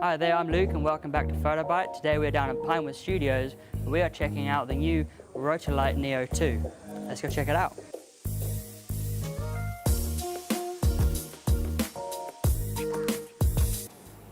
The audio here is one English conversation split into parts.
Hi there, I'm Luke and welcome back to PhotoBite. Today we're down at Pinewood Studios where we are checking out the new Rotolight Neo 2. Let's go check it out.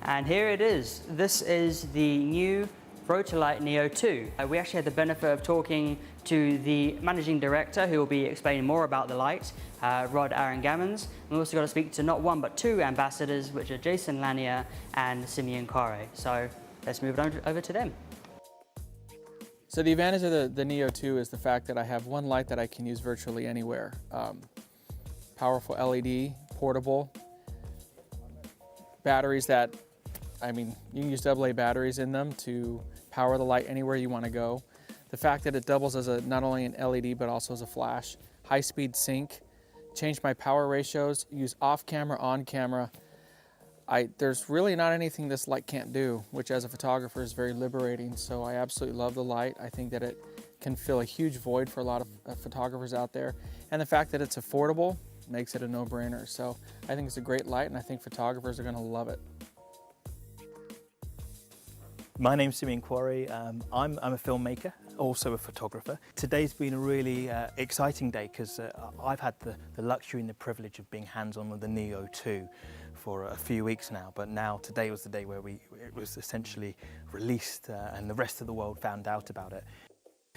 And here it is. This is the new Rotolight Neo 2. We actually had the benefit of talking to the managing director who will be explaining more about the light, Aaron Gammons. We also got to speak to not one but two ambassadors, which are Lanier and Simeon Quarrie. So let's move it over to them. So the advantage of the Neo 2 is the fact that I have one light that I can use virtually anywhere. Powerful LED, portable, batteries that, you can use AA batteries in them to power the light anywhere you want to go. The fact that it doubles as not only an LED but also as a flash, high-speed sync, change my power ratios, use off-camera, on-camera. There's really not anything this light can't do, which as a photographer is very liberating. So I absolutely love the light. I think that it can fill a huge void for a lot of photographers out there. And the fact that it's affordable makes it a no-brainer. So I think it's a great light and I think photographers are going to love it. My name's Simeon Quarrie. I'm a filmmaker, also a photographer. Today's been a really exciting day because I've had the luxury and the privilege of being hands-on with the Neo 2 for a few weeks now, but now today was the day where it was essentially released and the rest of the world found out about it.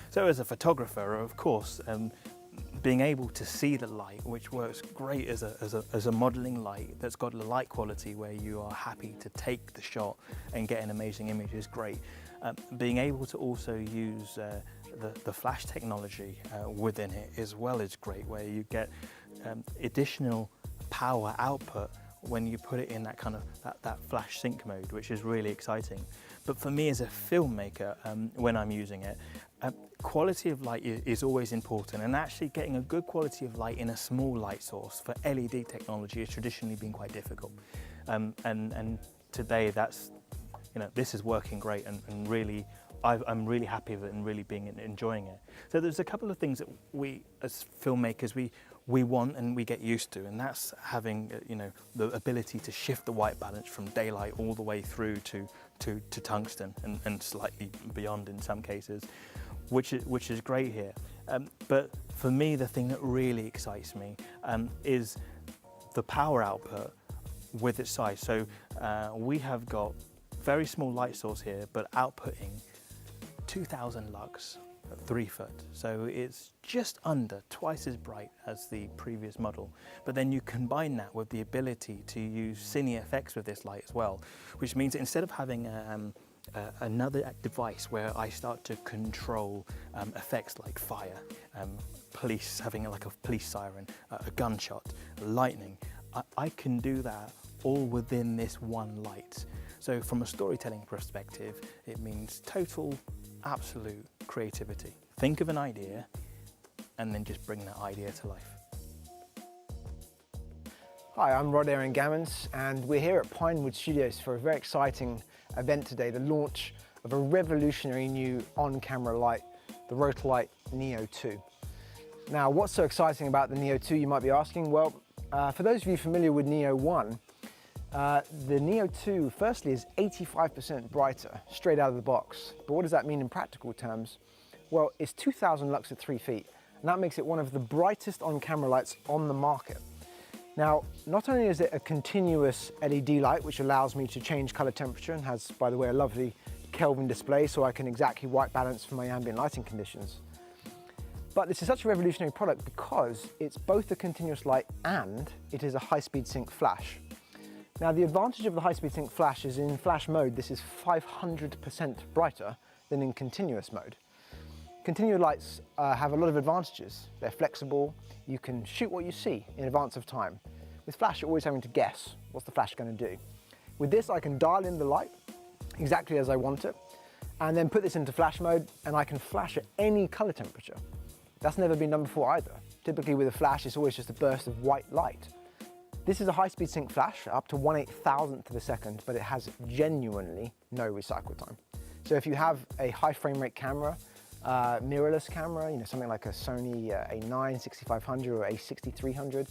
So as a photographer, of course, being able to see the light, which works great as a modeling light that's got a light quality where you are happy to take the shot and get an amazing image is great. Being able to also use the flash technology within it as well is great, where you get additional power output when you put it in that kind of that flash sync mode, which is really exciting. But for me as a filmmaker, when I'm using it, quality of light is always important, and actually getting a good quality of light in a small light source for LED technology has traditionally been quite difficult. And today this is working great, and really I'm really happy with it and really enjoying it. So there's a couple of things that we as filmmakers we want and we get used to, and that's having the ability to shift the white balance from daylight all the way through to tungsten and slightly beyond in some cases, which is great here. But for me, the thing that really excites me is the power output with its size. So we have got very small light source here, but outputting 2000 lux at 3 foot. So it's just under twice as bright as the previous model. But then you combine that with the ability to use Cine effects with this light as well, which means that instead of having another device where I start to control effects like fire, police having like a police siren, a gunshot, lightning, I can do that all within this one light. So from a storytelling perspective, it means total, absolute creativity. Think of an idea and then just bring that idea to life. Hi, I'm Aaron Gammons, and we're here at Pinewood Studios for a very exciting event today, the launch of a revolutionary new on-camera light, the Rotolight Neo 2. Now, what's so exciting about the Neo 2, you might be asking? Well, for those of you familiar with Neo 1, the Neo 2 firstly is 85% brighter straight out of the box. But what does that mean in practical terms? Well, it's 2000 lux at 3 feet, and that makes it one of the brightest on-camera lights on the market. Now, not only is it a continuous LED light, which allows me to change color temperature and has, by the way, a lovely Kelvin display so I can exactly white balance for my ambient lighting conditions. But this is such a revolutionary product because it's both a continuous light and it is a high-speed sync flash. Now, the advantage of the high-speed sync flash is in flash mode, this is 500% brighter than in continuous mode. Continuous lights have a lot of advantages. They're flexible, you can shoot what you see in advance of time. With flash, you're always having to guess, what's the flash going to do? With this, I can dial in the light exactly as I want it, and then put this into flash mode, and I can flash at any color temperature. That's never been done before either. Typically with a flash, it's always just a burst of white light. This is a high-speed sync flash, up to 1/8000th of a second, but it has genuinely no recycle time. So if you have a high frame rate camera, mirrorless camera, something like a Sony A9 6500 or A6300,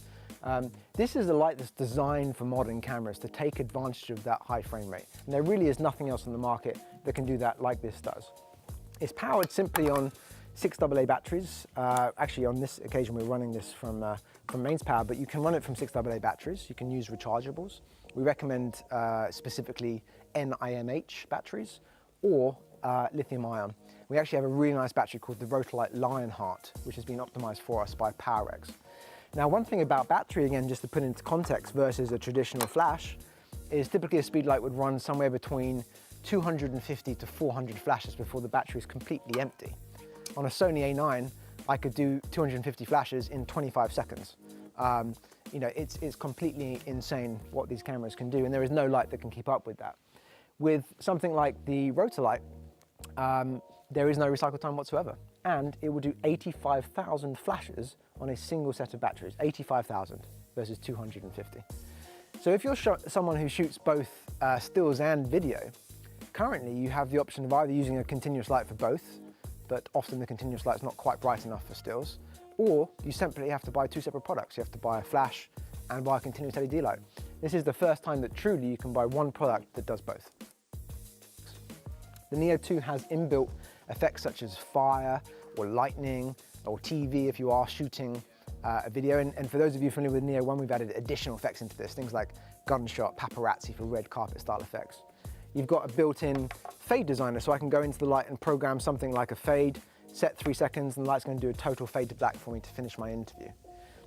This is a light that's designed for modern cameras to take advantage of that high frame rate. And there really is nothing else on the market that can do that like this does. It's powered simply on 6 AA batteries. Actually, on this occasion, we're running this from mains power, but you can run it from 6 AA batteries. You can use rechargeables. We recommend specifically NIMH batteries or lithium ion. We actually have a really nice battery called the Rotolight Lionheart, which has been optimized for us by PowerX. Now, one thing about battery, again, just to put into context versus a traditional flash, is typically a speed light would run somewhere between 250 to 400 flashes before the battery is completely empty. On a Sony A9, I could do 250 flashes in 25 seconds. You know, it's completely insane what these cameras can do, and there is no light that can keep up with that. With something like the Rotolight, there is no recycle time whatsoever, and it will do 85,000 flashes on a single set of batteries, 85,000 versus 250. So if you're someone who shoots both stills and video, currently you have the option of either using a continuous light for both, but often the continuous light's not quite bright enough for stills, or you simply have to buy 2 separate products. You have to buy a flash and buy a continuous LED light. This is the first time that truly you can buy one product that does both. The Neo 2 has inbuilt effects such as fire or lightning or TV if you are shooting a video. And for those of you familiar with Neo 1, we've added additional effects into this, things like gunshot, paparazzi for red carpet style effects. You've got a built-in fade designer, so I can go into the light and program something like a fade, set 3 seconds, and the light's going to do a total fade to black for me to finish my interview.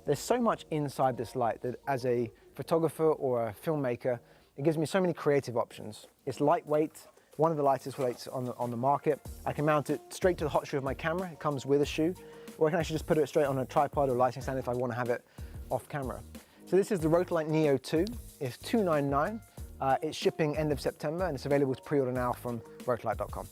There's so much inside this light that as a photographer or a filmmaker, it gives me so many creative options. It's lightweight, one of the lightest weights on the market. I can mount it straight to the hot shoe of my camera. It comes with a shoe, or I can actually just put it straight on a tripod or lighting stand if I want to have it off camera. So this is the Rotolight Neo 2. It's $299. It's shipping end of September, and it's available to pre-order now from Rotolight.com.